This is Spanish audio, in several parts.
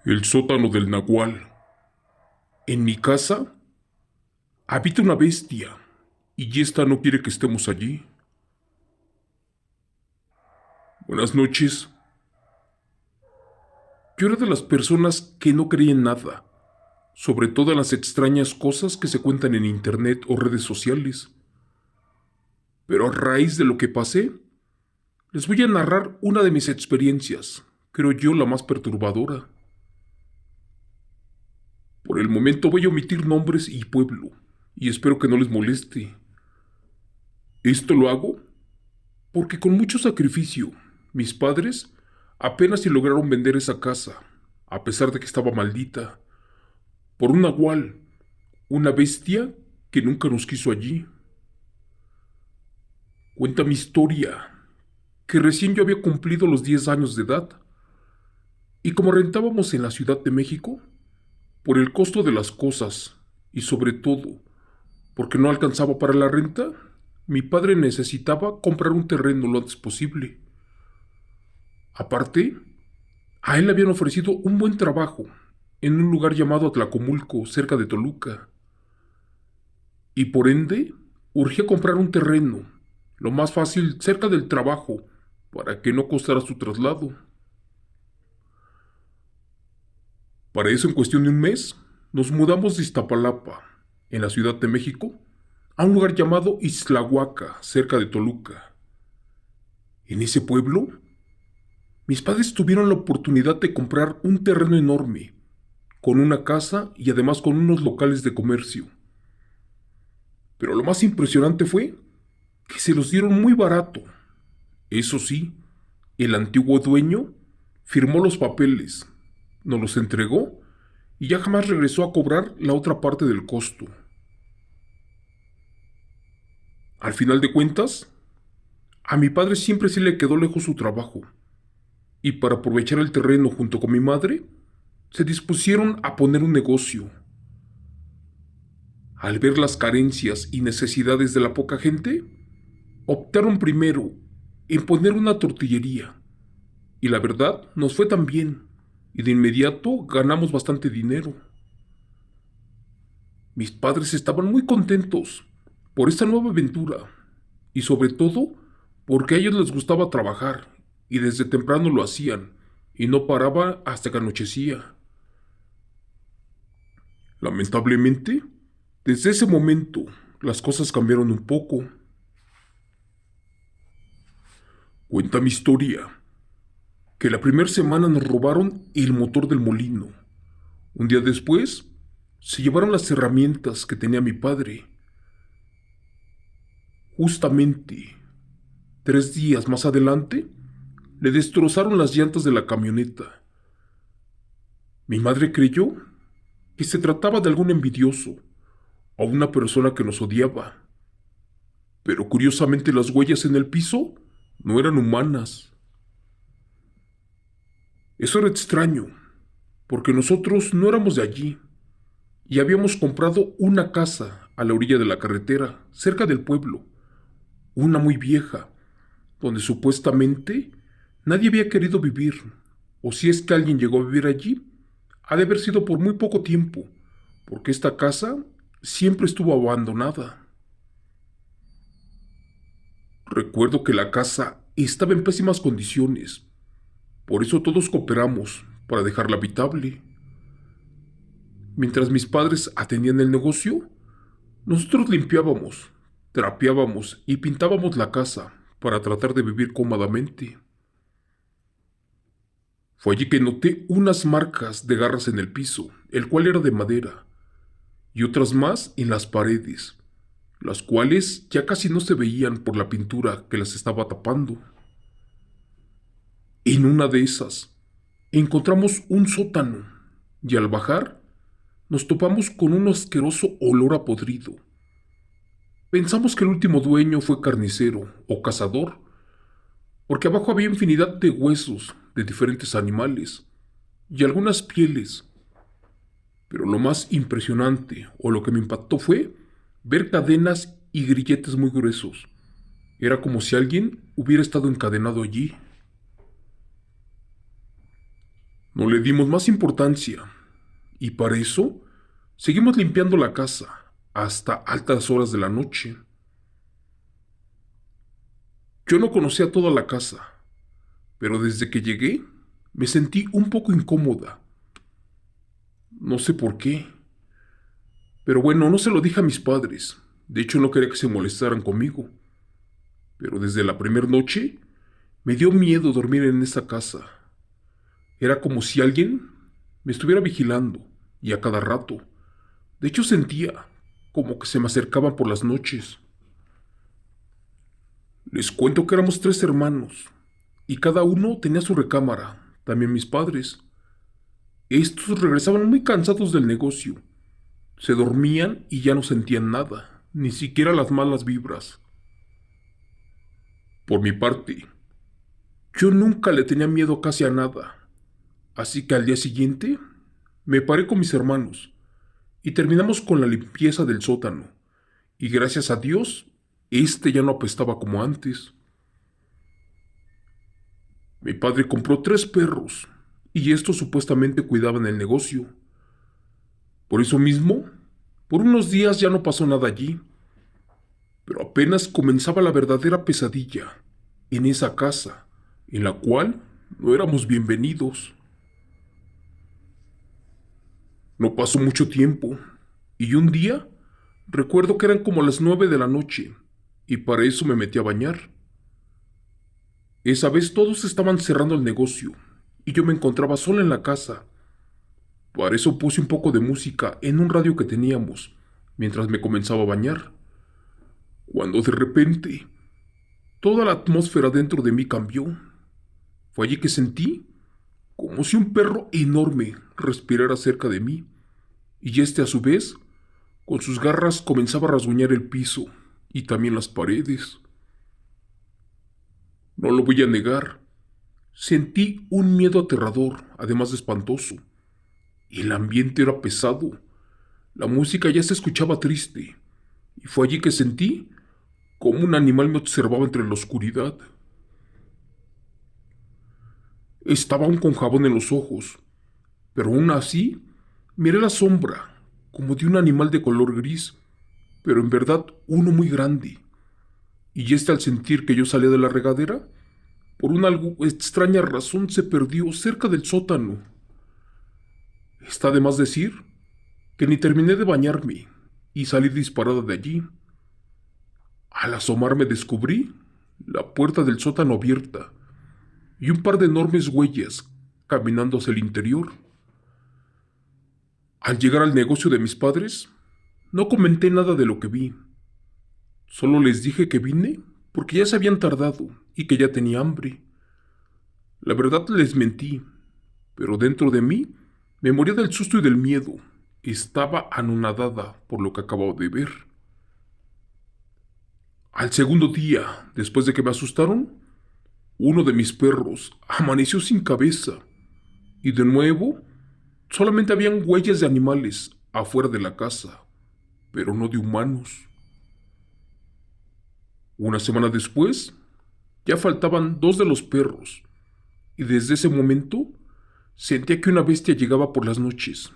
El sótano del Nahual. En mi casa habita una bestia y esta no quiere que estemos allí. Buenas noches. Yo era de las personas que no creía en nada, sobre todo en las extrañas cosas que se cuentan en internet o redes sociales. Pero a raíz de lo que pasé, les voy a narrar una de mis experiencias, creo yo la más perturbadora. Por el momento voy a omitir nombres y pueblo, y espero que no les moleste. Esto lo hago porque con mucho sacrificio, mis padres apenas si lograron vender esa casa, a pesar de que estaba maldita, por un nahual, una bestia que nunca nos quiso allí. Cuenta mi historia, que recién yo había cumplido los 10 años de edad, y como rentábamos en la Ciudad de México, por el costo de las cosas, y sobre todo, porque no alcanzaba para la renta, mi padre necesitaba comprar un terreno lo antes posible. Aparte, a él le habían ofrecido un buen trabajo en un lugar llamado Atlacomulco, cerca de Toluca, y por ende urgía comprar un terreno, lo más fácil cerca del trabajo, para que no costara su traslado. Para eso, en cuestión de un mes, nos mudamos de Iztapalapa, en la Ciudad de México, a un lugar llamado Ixtlahuaca, cerca de Toluca. En ese pueblo, mis padres tuvieron la oportunidad de comprar un terreno enorme, con una casa y además con unos locales de comercio. Pero lo más impresionante fue que se los dieron muy barato. Eso sí, el antiguo dueño firmó los papeles, nos los entregó y ya jamás regresó a cobrar la otra parte del costo. Al final de cuentas, a mi padre siempre se le quedó lejos su trabajo, y para aprovechar el terreno junto con mi madre, se dispusieron a poner un negocio. Al ver las carencias y necesidades de la poca gente, optaron primero en poner una tortillería, y la verdad nos fue tan bien, y de inmediato ganamos bastante dinero. Mis padres estaban muy contentos por esta nueva aventura, y sobre todo porque a ellos les gustaba trabajar, y desde temprano lo hacían, y no paraba hasta que anochecía. Lamentablemente, desde ese momento, las cosas cambiaron un poco. Cuenta mi historia, que la primera semana nos robaron el motor del molino. Un día después, se llevaron las herramientas que tenía mi padre. Justamente, 3 días más adelante, le destrozaron las llantas de la camioneta. Mi madre creyó que se trataba de algún envidioso o una persona que nos odiaba. Pero curiosamente las huellas en el piso no eran humanas. Eso era extraño, porque nosotros no éramos de allí y habíamos comprado una casa a la orilla de la carretera, cerca del pueblo, una muy vieja, donde supuestamente nadie había querido vivir, o si es que alguien llegó a vivir allí, ha de haber sido por muy poco tiempo, porque esta casa siempre estuvo abandonada. Recuerdo que la casa estaba en pésimas condiciones, por eso todos cooperamos para dejarla habitable. Mientras mis padres atendían el negocio, nosotros limpiábamos, trapeábamos y pintábamos la casa para tratar de vivir cómodamente. Fue allí que noté unas marcas de garras en el piso, el cual era de madera, y otras más en las paredes, las cuales ya casi no se veían por la pintura que las estaba tapando. En una de esas, encontramos un sótano, y al bajar, nos topamos con un asqueroso olor a podrido. Pensamos que el último dueño fue carnicero o cazador, porque abajo había infinidad de huesos de diferentes animales y algunas pieles. Pero lo más impresionante o lo que me impactó fue ver cadenas y grilletes muy gruesos. Era como si alguien hubiera estado encadenado allí. No le dimos más importancia y para eso seguimos limpiando la casa hasta altas horas de la noche. Yo no conocía toda la casa, pero desde que llegué me sentí un poco incómoda. No sé por qué. Pero bueno, no se lo dije a mis padres. De hecho, no quería que se molestaran conmigo. Pero desde la primera noche me dio miedo dormir en esa casa. Era como si alguien me estuviera vigilando y a cada rato. De hecho, sentía como que se me acercaban por las noches. Les cuento que éramos 3 hermanos y cada uno tenía su recámara, también mis padres. Estos regresaban muy cansados del negocio. Se dormían y ya no sentían nada, ni siquiera las malas vibras. Por mi parte, yo nunca le tenía miedo casi a nada, así que al día siguiente me paré con mis hermanos y terminamos con la limpieza del sótano, y gracias a Dios, este ya no apestaba como antes. Mi padre compró 3 perros, y estos supuestamente cuidaban el negocio. Por eso mismo, por unos días ya no pasó nada allí, pero apenas comenzaba la verdadera pesadilla en esa casa, en la cual no éramos bienvenidos. No pasó mucho tiempo, y un día recuerdo que eran como las 9 de la noche, y para eso me metí a bañar. Esa vez todos estaban cerrando el negocio, y yo me encontraba sola en la casa. Para eso puse un poco de música en un radio que teníamos, mientras me comenzaba a bañar. Cuando de repente, toda la atmósfera dentro de mí cambió. Fue allí que sentí como si un perro enorme respirara cerca de mí, y este a su vez, con sus garras comenzaba a rasguñar el piso y también las paredes. No lo voy a negar, sentí un miedo aterrador, además de espantoso. El ambiente era pesado, la música ya se escuchaba triste, y fue allí que sentí como un animal me observaba entre la oscuridad. Estaba aún con jabón en los ojos, pero aún así miré la sombra, como de un animal de color gris, pero en verdad uno muy grande. Y este al sentir que yo salía de la regadera, por una algo extraña razón se perdió cerca del sótano. Está de más decir que ni terminé de bañarme y salí disparada de allí. Al asomarme descubrí la puerta del sótano abierta y un par de enormes huellas caminando hacia el interior. Al llegar al negocio de mis padres, no comenté nada de lo que vi. Solo les dije que vine porque ya se habían tardado y que ya tenía hambre. La verdad les mentí, pero dentro de mí me moría del susto y del miedo. Estaba anonadada por lo que acababa de ver. Al segundo día, después de que me asustaron, uno de mis perros amaneció sin cabeza y de nuevo solamente habían huellas de animales afuera de la casa, pero no de humanos. Una semana después, ya faltaban 2 de los perros, y desde ese momento sentía que una bestia llegaba por las noches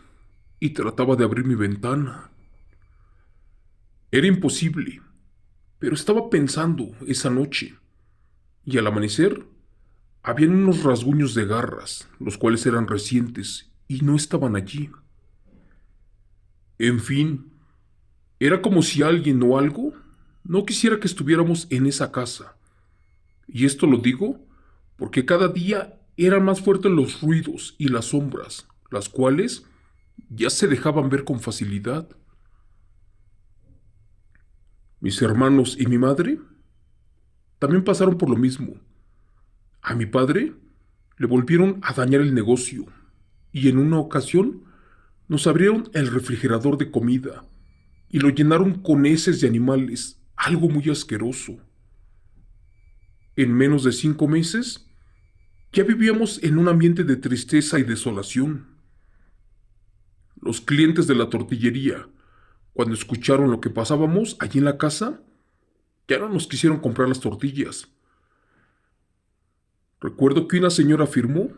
y trataba de abrir mi ventana. Era imposible, pero estaba pensando esa noche, y al amanecer habían unos rasguños de garras, los cuales eran recientes y no estaban allí. En fin, era como si alguien o algo no quisiera que estuviéramos en esa casa. Y esto lo digo porque cada día eran más fuertes los ruidos y las sombras, las cuales ya se dejaban ver con facilidad. Mis hermanos y mi madre también pasaron por lo mismo. A mi padre le volvieron a dañar el negocio y en una ocasión nos abrieron el refrigerador de comida y lo llenaron con heces de animales, algo muy asqueroso. En menos de 5 meses ya vivíamos en un ambiente de tristeza y desolación. Los clientes de la tortillería, cuando escucharon lo que pasábamos allí en la casa, ya no nos quisieron comprar las tortillas. Recuerdo que una señora afirmó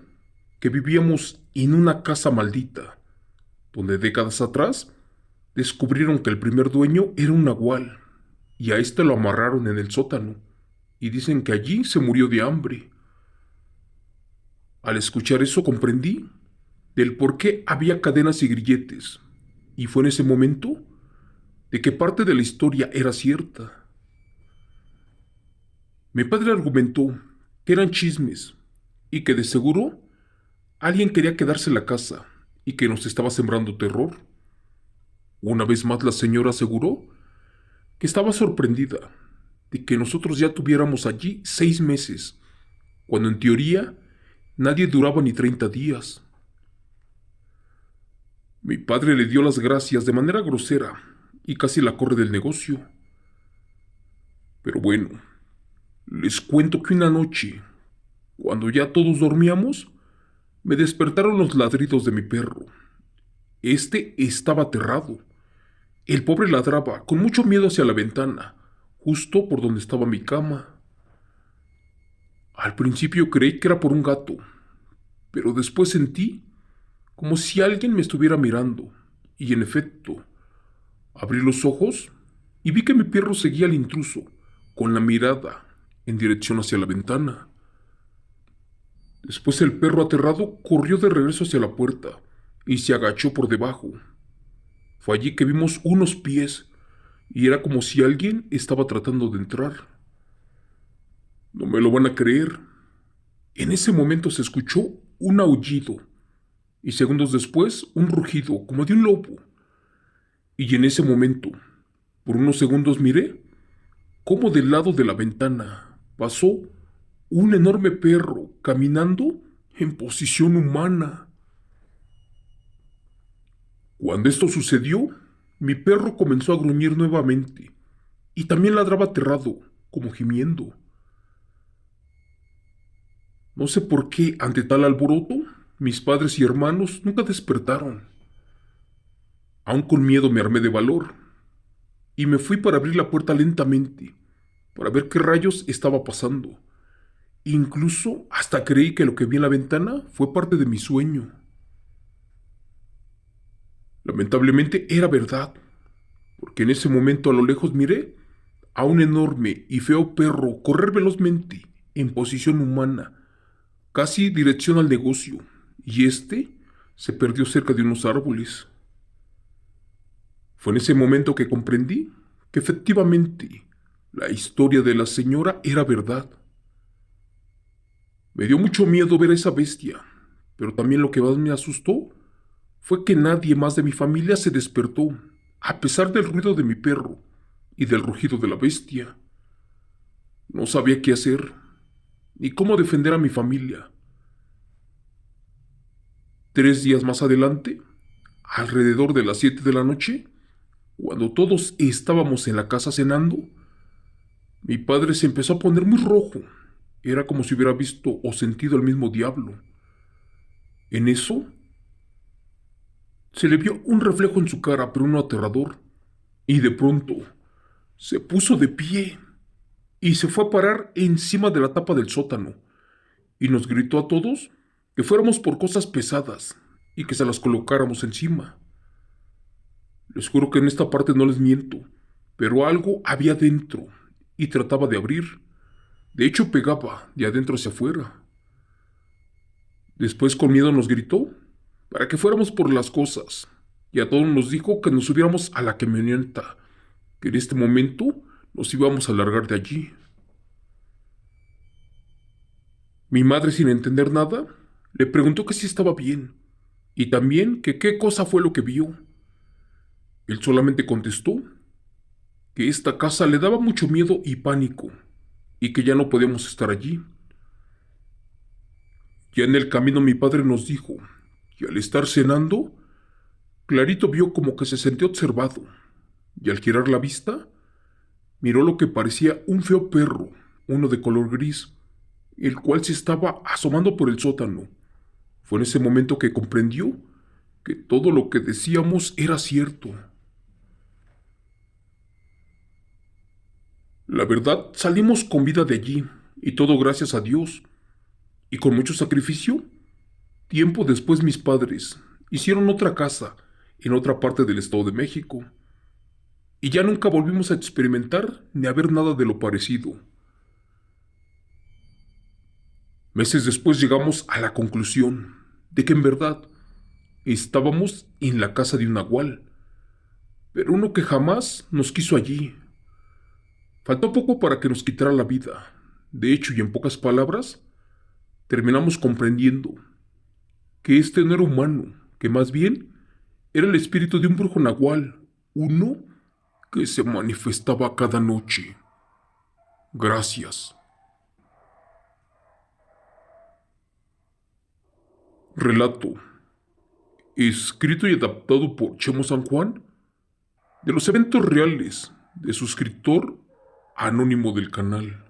que vivíamos en una casa maldita, donde décadas atrás descubrieron que el primer dueño era un nahual, y a este lo amarraron en el sótano, y dicen que allí se murió de hambre. Al escuchar eso comprendí del por qué había cadenas y grilletes, y fue en ese momento de que parte de la historia era cierta. Mi padre argumentó que eran chismes y que de seguro alguien quería quedarse en la casa y que nos estaba sembrando terror. Una vez más la señora aseguró que estaba sorprendida de que nosotros ya tuviéramos allí 6 meses, cuando en teoría nadie duraba ni 30 días. Mi padre le dio las gracias de manera grosera y casi la corre del negocio. Pero bueno, les cuento que una noche, cuando ya todos dormíamos, me despertaron los ladridos de mi perro. Este estaba aterrado. El pobre ladraba con mucho miedo hacia la ventana, justo por donde estaba mi cama. Al principio creí que era por un gato, pero después sentí como si alguien me estuviera mirando, y en efecto, abrí los ojos y vi que mi perro seguía al intruso, con la mirada en dirección hacia la ventana. Después el perro aterrado corrió de regreso hacia la puerta y se agachó por debajo. Fue allí que vimos unos pies y era como si alguien estaba tratando de entrar. No me lo van a creer. En ese momento se escuchó un aullido y segundos después un rugido como de un lobo. Y en ese momento, por unos segundos miré cómo del lado de la ventana pasó un enorme perro caminando en posición humana. Cuando esto sucedió, mi perro comenzó a gruñir nuevamente y también ladraba aterrado, como gimiendo. No sé por qué, ante tal alboroto, mis padres y hermanos nunca despertaron. Aún con miedo me armé de valor y me fui para abrir la puerta lentamente, para ver qué rayos estaba pasando. Incluso hasta creí que lo que vi en la ventana fue parte de mi sueño. Lamentablemente era verdad, porque en ese momento a lo lejos miré a un enorme y feo perro correr velozmente, en posición humana, casi dirección al negocio, y este se perdió cerca de unos árboles. Fue en ese momento que comprendí que efectivamente la historia de la señora era verdad. Me dio mucho miedo ver a esa bestia, pero también lo que más me asustó fue que nadie más de mi familia se despertó, a pesar del ruido de mi perro y del rugido de la bestia. No sabía qué hacer, ni cómo defender a mi familia. 3 días más adelante, alrededor de las 7 de la noche, cuando todos estábamos en la casa cenando, mi padre se empezó a poner muy rojo. Era como si hubiera visto o sentido al mismo diablo. En eso, se le vio un reflejo en su cara, pero uno aterrador, y de pronto se puso de pie y se fue a parar encima de la tapa del sótano y nos gritó a todos que fuéramos por cosas pesadas y que se las colocáramos encima. Les juro que en esta parte no les miento, pero algo había dentro y trataba de abrir. De hecho, pegaba de adentro hacia afuera. Después con miedo nos gritó para que fuéramos por las cosas y a todos nos dijo que nos subiéramos a la camioneta, que en este momento nos íbamos a largar de allí. Mi madre, sin entender nada, le preguntó que si estaba bien y también que qué cosa fue lo que vio. Él solamente contestó que esta casa le daba mucho miedo y pánico y que ya no podíamos estar allí. Ya en el camino mi padre nos dijo que al estar cenando, clarito vio como que se sentía observado y al girar la vista, miró lo que parecía un feo perro, uno de color gris, el cual se estaba asomando por el sótano. Fue en ese momento que comprendió que todo lo que decíamos era cierto. La verdad, salimos con vida de allí, y todo gracias a Dios, y con mucho sacrificio, Tiempo después mis padres hicieron otra casa en otra parte del Estado de México y ya nunca volvimos a experimentar ni a ver nada de lo parecido. Meses después llegamos a la conclusión de que en verdad estábamos en la casa de un nahual, pero uno que jamás nos quiso allí. Faltó poco para que nos quitara la vida. De hecho, y en pocas palabras, terminamos comprendiendo que este no era humano, que más bien era el espíritu de un brujo nahual, uno que se manifestaba cada noche. Gracias. Relato, escrito y adaptado por Chemo San Juan, de los eventos reales de su escritor anónimo del canal.